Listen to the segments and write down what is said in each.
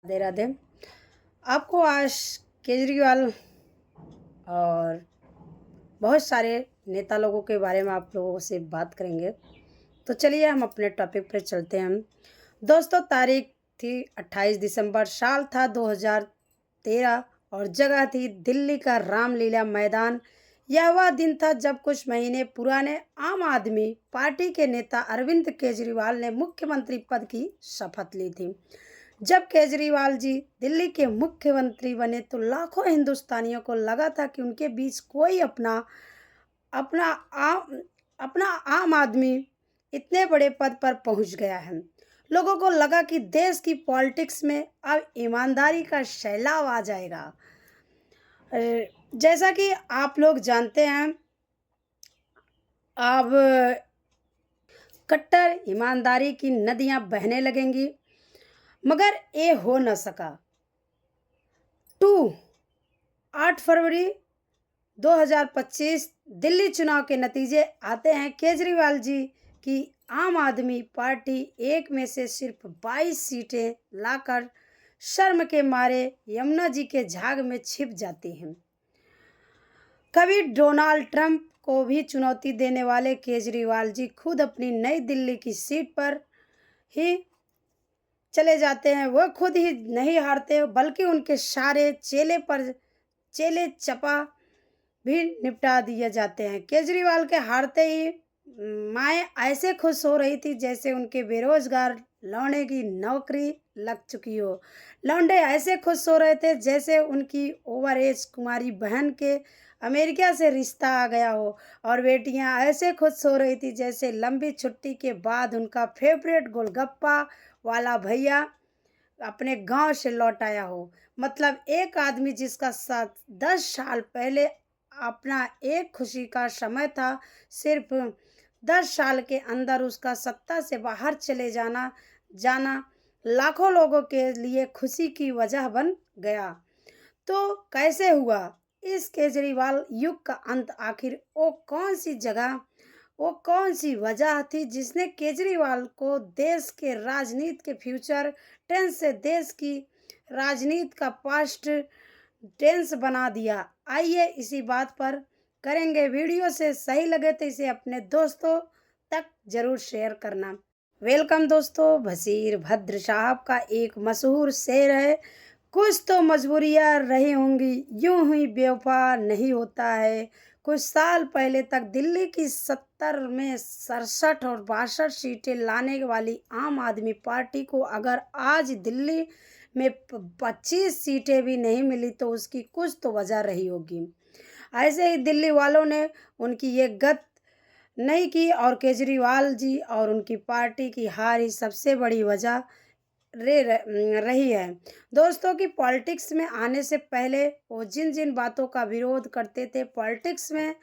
राधे राधे। आपको आज केजरीवाल और बहुत सारे नेता लोगों के बारे में आप लोगों से बात करेंगे। तो चलिए हम अपने टॉपिक पे चलते हैं। दोस्तों, तारीख थी 28 दिसंबर, साल था 2013 और जगह थी दिल्ली का रामलीला मैदान। यह वह दिन था जब कुछ महीने पुराने आम आदमी पार्टी के नेता अरविंद केजरीवाल ने मुख्यमंत्री पद की शपथ ली थी। जब केजरीवाल जी दिल्ली के मुख्यमंत्री बने तो लाखों हिंदुस्तानियों को लगा था कि उनके बीच कोई अपना आम अपना आम आदमी इतने बड़े पद पर पहुंच गया है। लोगों को लगा कि देश की पॉलिटिक्स में अब ईमानदारी का सैलाब आ जाएगा। अ, जैसा कि आप लोग जानते हैं, अब कट्टर ईमानदारी की नदियां बहने लगेंगी, मगर ये हो न सका। 8 फरवरी 2025 दिल्ली चुनाव के नतीजे आते हैं। केजरीवाल जी की आम आदमी पार्टी एक में से सिर्फ 22 सीटें लाकर शर्म के मारे यमुना जी के झाग में छिप जाती हैं। कभी डोनाल्ड ट्रंप को भी चुनौती देने वाले केजरीवाल जी खुद अपनी नई दिल्ली की सीट पर ही चले जाते हैं। वह खुद ही नहीं हारते बल्कि उनके सारे चेले चपा भी निपटा दिए जाते हैं। केजरीवाल के हारते ही माएँ ऐसे खुश हो रही थी जैसे उनके बेरोजगार लौंडे की नौकरी लग चुकी हो। लौंडे ऐसे खुश हो रहे थे जैसे उनकी ओवर एज कुमारी बहन के अमेरिका से रिश्ता आ गया हो, और बेटियां ऐसे खुश हो रही थी जैसे लंबी छुट्टी के बाद उनका फेवरेट गोलगप्पा वाला भैया अपने गांव से लौट आया हो। मतलब एक आदमी जिसका साथ 10 साल पहले अपना एक खुशी का समय था, सिर्फ 10 साल के अंदर उसका सत्ता से बाहर चले जाना जाना लाखों लोगों के लिए खुशी की वजह बन गया। तो कैसे हुआ इस केजरीवाल युग का अंत? आखिर वो कौन सी वजह थी जिसने केजरीवाल को देश के राजनीति के फ्यूचर टेंस से देश की राजनीति का पास्ट टेंस बना दिया? आइए इसी बात पर करेंगे वीडियो। से सही लगे तो इसे अपने दोस्तों तक जरूर शेयर करना। वेलकम दोस्तों। बशीर भद्र साहब का एक मशहूर शेर है, कुछ तो मजबूरियां रही होंगी, यूं ही बेवफा नहीं होता है। कुछ साल पहले तक दिल्ली की 70 में 67 और 62 सीटें लाने वाली आम आदमी पार्टी को अगर आज दिल्ली में 25 सीटें भी नहीं मिली तो उसकी कुछ तो वजह रही होगी। ऐसे ही दिल्ली वालों ने उनकी ये गत नहीं की और केजरीवाल जी और उनकी पार्टी की हार ही सबसे बड़ी वजह रही है। दोस्तों की पॉलिटिक्स में आने से पहले वो जिन जिन बातों का विरोध करते थे, पॉलिटिक्स में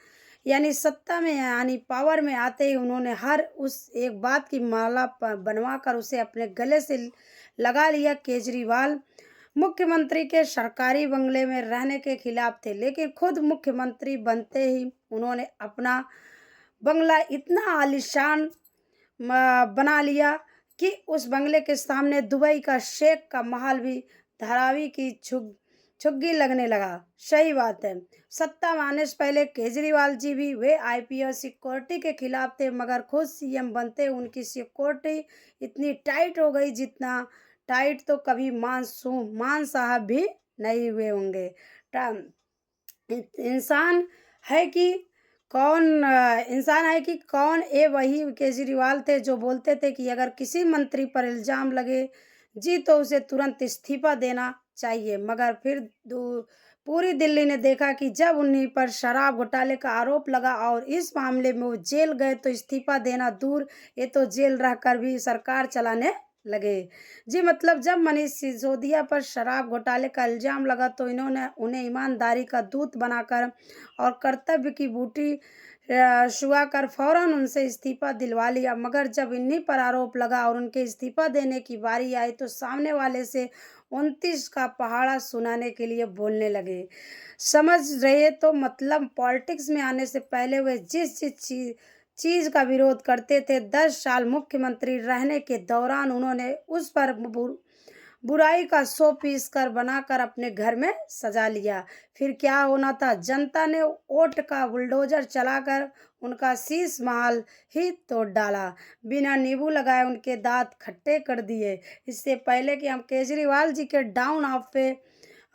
यानी सत्ता में यानी पावर में आते ही उन्होंने हर उस एक बात की माला बनवा कर उसे अपने गले से लगा लिया। केजरीवाल मुख्यमंत्री के सरकारी बंगले में रहने के खिलाफ थे, लेकिन खुद मुख्यमंत्री बनते ही उन्होंने अपना बंगला इतना आलीशान बना लिया कि उस बंगले के सामने दुबई का शेख का महल भी धारावी की छुग्गी लगने लगा। सही बात है। सत्ता में आने से पहले केजरीवाल जी भी वे आईपीएस सिक्योरिटी के खिलाफ थे, मगर खुद सीएम बनते उनकी सिक्योरिटी इतनी टाइट हो गई जितना टाइट तो कभी मान साहब भी नहीं हुए होंगे। इंसान है कि इंसान है कि कौन? ये वही केजरीवाल थे जो बोलते थे कि अगर किसी मंत्री पर इल्जाम लगे जी तो उसे तुरंत इस्तीफा देना चाहिए, मगर फिर पूरी दिल्ली ने देखा कि जब उन्हीं पर शराब घोटाले का आरोप लगा और इस मामले में वो जेल गए तो इस्तीफा देना दूर, ये तो जेल रहकर भी सरकार चलाने लगे जी। मतलब जब मनीष सिसोदिया पर शराब घोटाले का इल्जाम लगा तो इन्होंने उन्हें ईमानदारी का दूत बनाकर और कर्तव्य की बूटी शुआकर फौरन उनसे इस्तीफा दिलवा लिया। मगर जब इन्हीं पर आरोप लगा और उनके इस्तीफा देने की बारी आई तो सामने वाले से 29 का पहाड़ा सुनाने के लिए बोलने लगे। समझ रहे? तो मतलब पॉलिटिक्स में आने से पहले वे जिस जिस चीज़ का विरोध करते थे, 10 साल मुख्यमंत्री रहने के दौरान उन्होंने उस पर बुराई का शो पीस कर बनाकर अपने घर में सजा लिया। फिर क्या होना था, जनता ने वोट का बुलडोजर चलाकर उनका शीश महल ही तोड़ डाला। बिना नींबू लगाए उनके दांत खट्टे कर दिए। इससे पहले कि हम केजरीवाल जी के डाउन ऑफ पे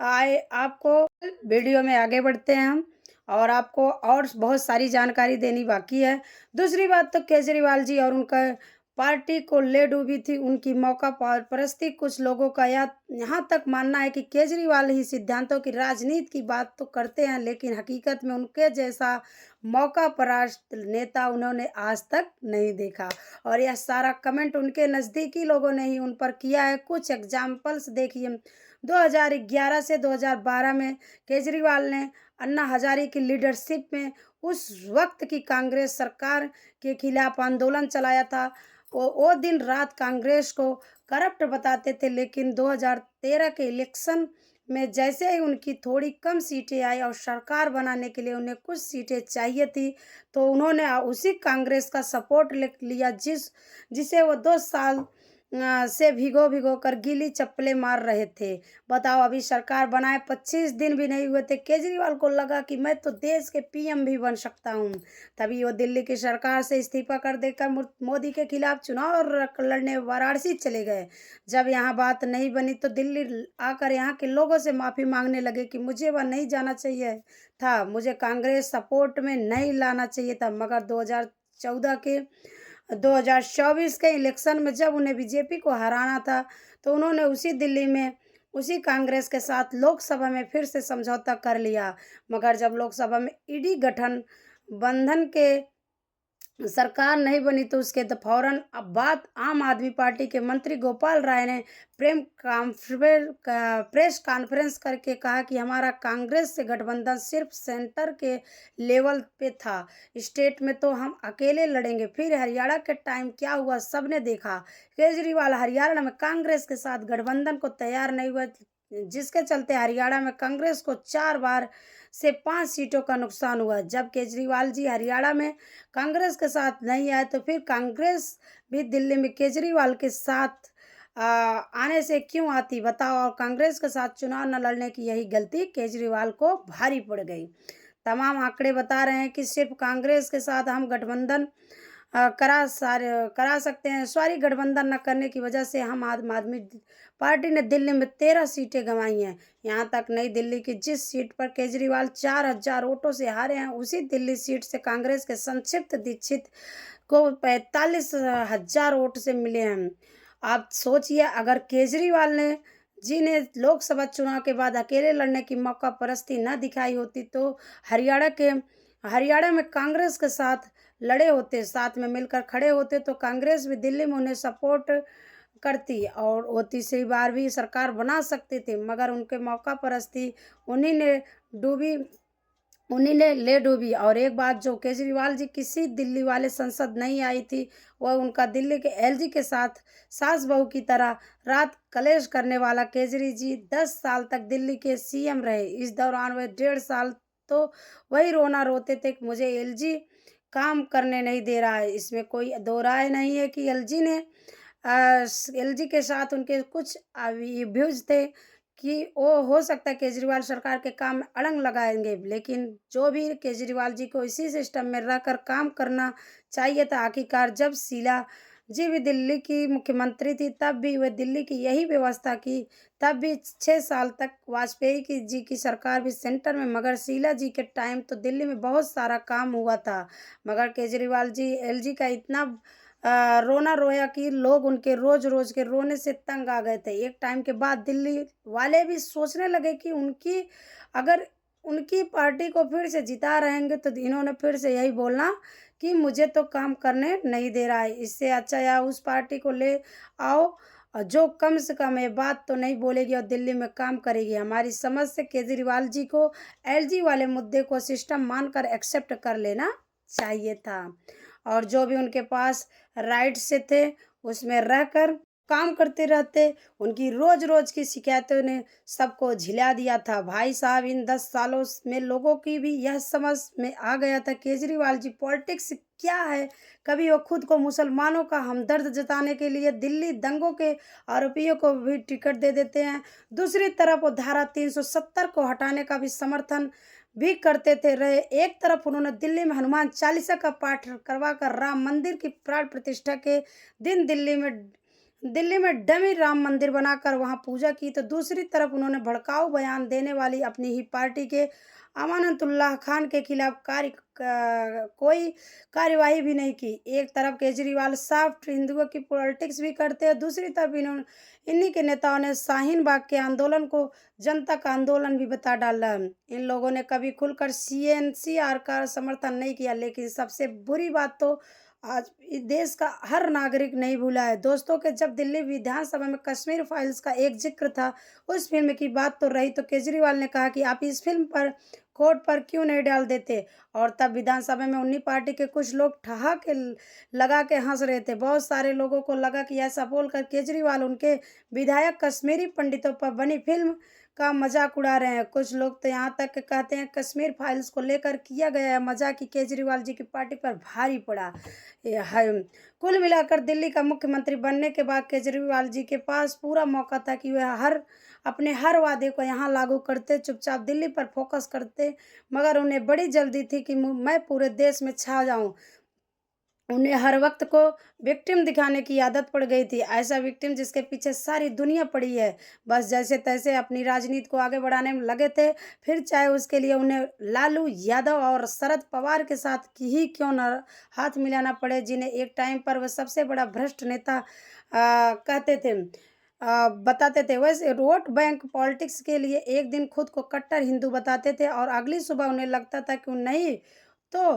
आए, आपको वीडियो में आगे बढ़ते हैं हम, और आपको और बहुत सारी जानकारी देनी बाकी है। दूसरी बात, तो केजरीवाल जी और उनका पार्टी को ले डूबी थी उनकी मौका परस्ती। कुछ लोगों का यहाँ तक मानना है कि केजरीवाल ही सिद्धांतों की राजनीति की बात तो करते हैं, लेकिन हकीकत में उनके जैसा मौका परस्त नेता उन्होंने आज तक नहीं देखा। और यह सारा कमेंट उनके नज़दीकी लोगों ने ही उन पर किया है। कुछ एग्जाम्पल्स देखिए। 2011 से 2012 में केजरीवाल ने अन्ना हजारे की लीडरशिप में उस वक्त की कांग्रेस सरकार के खिलाफ आंदोलन चलाया था। वो दिन रात कांग्रेस को करप्ट बताते थे, लेकिन 2013 के इलेक्शन में जैसे ही उनकी थोड़ी कम सीटें आई और सरकार बनाने के लिए उन्हें कुछ सीटें चाहिए थी, तो उन्होंने उसी कांग्रेस का सपोर्ट लिया जिसे वो 2 साल से भिगो भिगो कर गीली चप्पलें मार रहे थे। बताओ, अभी सरकार बनाए 25 दिन भी नहीं हुए थे, केजरीवाल को लगा कि मैं तो देश के पीएम भी बन सकता हूँ। तभी वो दिल्ली की सरकार से इस्तीफा कर देकर मोदी के खिलाफ चुनाव लड़ने वाराणसी चले गए। जब यहाँ बात नहीं बनी तो दिल्ली आकर यहाँ के लोगों से माफ़ी मांगने लगे कि मुझे वह नहीं जाना चाहिए था, मुझे कांग्रेस सपोर्ट में नहीं लाना चाहिए था। मगर 2024 के इलेक्शन में जब उन्हें बीजेपी को हराना था, तो उन्होंने उसी दिल्ली में उसी कांग्रेस के साथ लोकसभा में फिर से समझौता कर लिया। मगर जब लोकसभा में ईडी गठन बंधन के सरकार नहीं बनी, तो उसके फौरन अब बाद आम आदमी पार्टी के मंत्री गोपाल राय ने प्रेस कॉन्फ्रेंस करके कहा कि हमारा कांग्रेस से गठबंधन सिर्फ सेंटर के लेवल पे था, स्टेट में तो हम अकेले लड़ेंगे। फिर हरियाणा के टाइम क्या हुआ सबने देखा। केजरीवाल हरियाणा में कांग्रेस के साथ गठबंधन को तैयार नहीं हुआ, जिसके चलते हरियाणा में कांग्रेस को 4 बार से 5 सीटों का नुकसान हुआ। जब केजरीवाल जी हरियाणा में कांग्रेस के साथ नहीं आए, तो फिर कांग्रेस भी दिल्ली में केजरीवाल के साथ आने से क्यों आती, बताओ। और कांग्रेस के साथ चुनाव न लड़ने की यही गलती केजरीवाल को भारी पड़ गई। तमाम आंकड़े बता रहे हैं कि सिर्फ कांग्रेस के साथ हम गठबंधन करा सकते हैं। सॉरी, गठबंधन न करने की वजह से हम आम आदमी पार्टी ने दिल्ली में 13 सीटें गंवाई हैं। यहाँ तक नई दिल्ली की जिस सीट पर केजरीवाल 4000 वोटों से हारे हैं, उसी दिल्ली सीट से कांग्रेस के संक्षिप्त दीक्षित को 45,000 वोट से मिले हैं। आप सोचिए, अगर केजरीवाल ने लोकसभा चुनाव के बाद अकेले लड़ने की मौका परस्ती न दिखाई होती, तो हरियाणा में कांग्रेस के साथ लड़े होते, साथ में मिलकर खड़े होते, तो कांग्रेस भी दिल्ली में उन्हें सपोर्ट करती और वो तीसरी बार भी सरकार बना सकते थे। मगर उनके मौका परस्ती उन्हीं ने ले डूबी। और एक बात, जो केजरीवाल जी किसी दिल्ली वाले संसद नहीं आई थी, वह उनका दिल्ली के एलजी के साथ सास बहू की तरह रात कलेश करने वाला केजरी जी 10 साल तक दिल्ली के सीएम रहे। इस दौरान वह 1.5 साल तो वही रोना रोते थे कि मुझे एलजी काम करने नहीं दे रहा है। इसमें कोई दो राय नहीं है कि एलजी के साथ उनके कुछ व्यूज थे कि वो हो सकता है केजरीवाल सरकार के काम में अड़ंग लगाएंगे, लेकिन जो भी केजरीवाल जी को इसी सिस्टम में रहकर काम करना चाहिए था। आखिरकार जब शीला जी भी दिल्ली की मुख्यमंत्री थी, तब भी वह दिल्ली की यही व्यवस्था की, तब भी 6 साल तक वाजपेयी जी की सरकार भी सेंटर में। मगर शीला जी के टाइम तो दिल्ली में बहुत सारा काम हुआ था, मगर केजरीवाल जी एलजी का इतना रोना रोया कि लोग उनके रोज रोज के रोने से तंग आ गए थे। एक टाइम के बाद दिल्ली वाले भी सोचने लगे कि अगर उनकी पार्टी को फिर से जिता रहेंगे, तो इन्होंने फिर से यही बोलना कि मुझे तो काम करने नहीं दे रहा है, इससे अच्छा या उस पार्टी को ले आओ जो कम से कम ये बात तो नहीं बोलेगी और दिल्ली में काम करेगी। हमारी समझ से केजरीवाल जी को एलजी वाले मुद्दे को सिस्टम मानकर एक्सेप्ट कर लेना चाहिए था, और जो भी उनके पास राइट्स थे उसमें रहकर काम करते रहते। उनकी रोज रोज की शिकायतों ने सबको झिला दिया था। भाई साहब, इन 10 सालों में लोगों की भी यह समझ में आ गया था केजरीवाल जी पॉलिटिक्स क्या है। कभी वो खुद को मुसलमानों का हमदर्द जताने के लिए दिल्ली दंगों के आरोपियों को भी टिकट दे देते हैं, दूसरी तरफ वो धारा 370 को हटाने का भी समर्थन भी करते थे रहे। एक तरफ उन्होंने दिल्ली में हनुमान चालीसा का पाठ करवा कर राम मंदिर की प्राण प्रतिष्ठा के दिन दिल्ली में डमी राम मंदिर बनाकर वहां पूजा की, तो दूसरी तरफ उन्होंने भड़काऊ बयान देने वाली अपनी ही पार्टी के अमानतुल्लाह खान के खिलाफ कोई कार्यवाही भी नहीं की। एक तरफ केजरीवाल सॉफ्ट हिंदुओं की पॉलिटिक्स भी करते हैं, दूसरी तरफ इन्हीं के नेताओं ने शाहीन बाग के आंदोलन को जनता का आंदोलन भी बता डाला। इन लोगों ने कभी खुलकर सीएनसीआर का समर्थन नहीं किया, लेकिन सबसे बुरी बात तो आज इस देश का हर नागरिक नहीं भूला है दोस्तों के जब दिल्ली विधानसभा में कश्मीर फाइल्स का एक जिक्र था, उस फिल्म की बात तो रही, तो केजरीवाल ने कहा कि आप इस फिल्म पर कोर्ट पर क्यों नहीं डाल देते। और तब विधानसभा में उन्हीं पार्टी के कुछ लोग ठहाके लगा के हंस रहे थे। बहुत सारे लोगों को लगा कि ऐसा बोलकर केजरीवाल उनके विधायक कश्मीरी पंडितों पर बनी फिल्म का मजाक उड़ा रहे हैं। कुछ लोग तो यहाँ तक के कहते हैं कश्मीर फाइल्स को लेकर किया गया मजाक कि केजरीवाल जी की पार्टी पर भारी पड़ा। कुल मिलाकर दिल्ली का मुख्यमंत्री बनने के बाद केजरीवाल जी के पास पूरा मौका था कि वह अपने हर वादे को यहाँ लागू करते, चुपचाप दिल्ली पर फोकस करते, मगर उन्हें बड़ी जल्दी थी कि मैं पूरे देश में छा जाऊं। उन्हें हर वक्त को विक्टिम दिखाने की आदत पड़ गई थी, ऐसा विक्टिम जिसके पीछे सारी दुनिया पड़ी है। बस जैसे तैसे अपनी राजनीति को आगे बढ़ाने में लगे थे, फिर चाहे उसके लिए उन्हें लालू यादव और शरद पवार के साथ ही क्यों न हाथ मिलाना पड़े, जिन्हें एक टाइम पर वह सबसे बड़ा भ्रष्ट नेता कहते थे, बताते थे। वैसे वोट बैंक पॉलिटिक्स के लिए एक दिन खुद को कट्टर हिंदू बताते थे और अगली सुबह उन्हें लगता था कि नहीं तो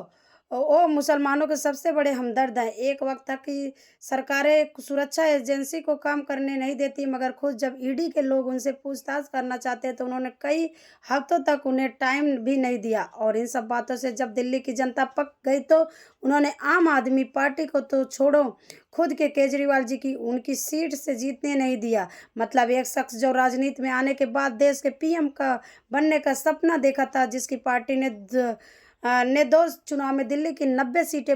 वो मुसलमानों के सबसे बड़े हमदर्द हैं। एक वक्त था कि सरकारें सुरक्षा एजेंसी को काम करने नहीं देती, मगर खुद जब ईडी के लोग उनसे पूछताछ करना चाहते तो उन्होंने कई हफ्तों तक उन्हें टाइम भी नहीं दिया। और इन सब बातों से जब दिल्ली की जनता पक गई तो उन्होंने आम आदमी पार्टी को तो छोड़ो, खुद के केजरीवाल जी की उनकी सीट से जीतने नहीं दिया। मतलब एक शख्स जो राजनीति में आने के बाद देश के पीएम का बनने का सपना देखा था, जिसकी पार्टी ने दो चुनाव में दिल्ली की 90 सीटें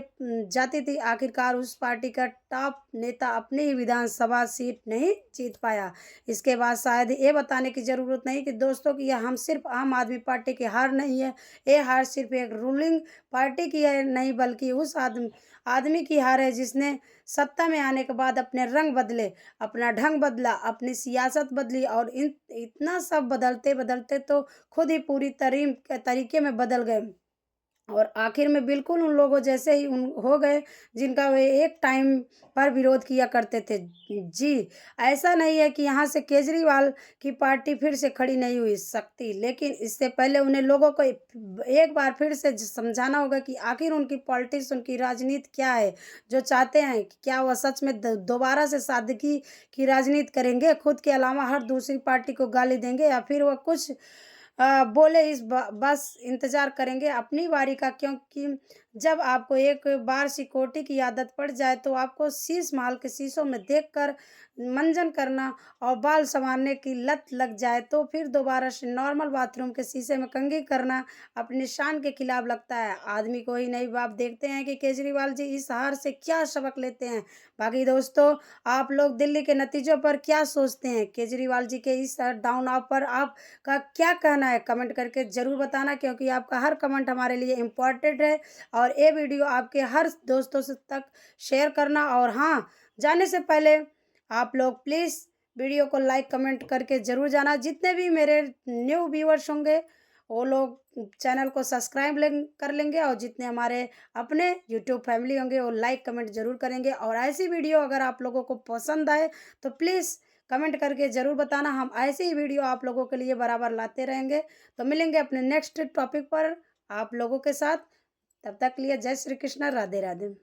जाती थी, आखिरकार उस पार्टी का टॉप नेता अपनी ही विधानसभा सीट नहीं जीत पाया। इसके बाद शायद ये बताने की ज़रूरत नहीं कि दोस्तों कि यह हम सिर्फ आम आदमी पार्टी की हार नहीं है, ये हार सिर्फ एक रूलिंग पार्टी की है नहीं, बल्कि उस आदमी की हार है जिसने सत्ता में आने के बाद अपने रंग बदले, अपना ढंग बदला, अपनी सियासत बदली और इतना सब बदलते बदलते तो खुद ही पूरी तरीके में बदल गए और आखिर में बिल्कुल उन लोगों जैसे ही उन हो गए जिनका वे एक टाइम पर विरोध किया करते थे। जी, ऐसा नहीं है कि यहाँ से केजरीवाल की पार्टी फिर से खड़ी नहीं हुई सकती, लेकिन इससे पहले उन्हें लोगों को एक बार फिर से समझाना होगा कि आखिर उनकी पॉलिटिक्स, उनकी राजनीति क्या है। जो चाहते हैं कि क्या वह सच में दोबारा से सादगी की राजनीति करेंगे, खुद के अलावा हर दूसरी पार्टी को गाली देंगे, या फिर वह कुछ बोले बस इंतजार करेंगे अपनी बारी का। क्योंकि जब आपको एक बार सिकोटी की आदत पड़ जाए तो आपको शीश महल के शीशों में देखकर मंजन करना और बाल संवारने की लत लग जाए तो फिर दोबारा से नॉर्मल बाथरूम के शीशे में कंघी करना अपनी शान के खिलाफ लगता है। आदमी को ही नहीं बाप देखते हैं कि केजरीवाल जी इस हार से क्या सबक लेते हैं। बाकी दोस्तों, आप लोग दिल्ली के नतीजों पर क्या सोचते हैं? केजरीवाल जी के इस डाउन ऑफ पर आपका क्या कहना है? कमेंट करके ज़रूर बताना, क्योंकि आपका हर कमेंट हमारे लिए इम्पोर्टेंट है। और ये वीडियो आपके हर दोस्तों से तक शेयर करना। और हाँ, जाने से पहले आप लोग प्लीज़ वीडियो को लाइक कमेंट करके ज़रूर जाना। जितने भी मेरे न्यू व्यूअर्स होंगे वो लोग चैनल को सब्सक्राइब कर लेंगे, और जितने हमारे अपने यूट्यूब फैमिली होंगे वो लाइक कमेंट ज़रूर करेंगे। और ऐसी वीडियो अगर आप लोगों को पसंद आए तो प्लीज़ कमेंट करके ज़रूर बताना। हम ऐसे ही वीडियो आप लोगों के लिए बराबर लाते रहेंगे। तो मिलेंगे अपने नेक्स्ट टॉपिक पर आप लोगों के साथ। तब तक के लिए जय श्री कृष्ण, राधे राधे।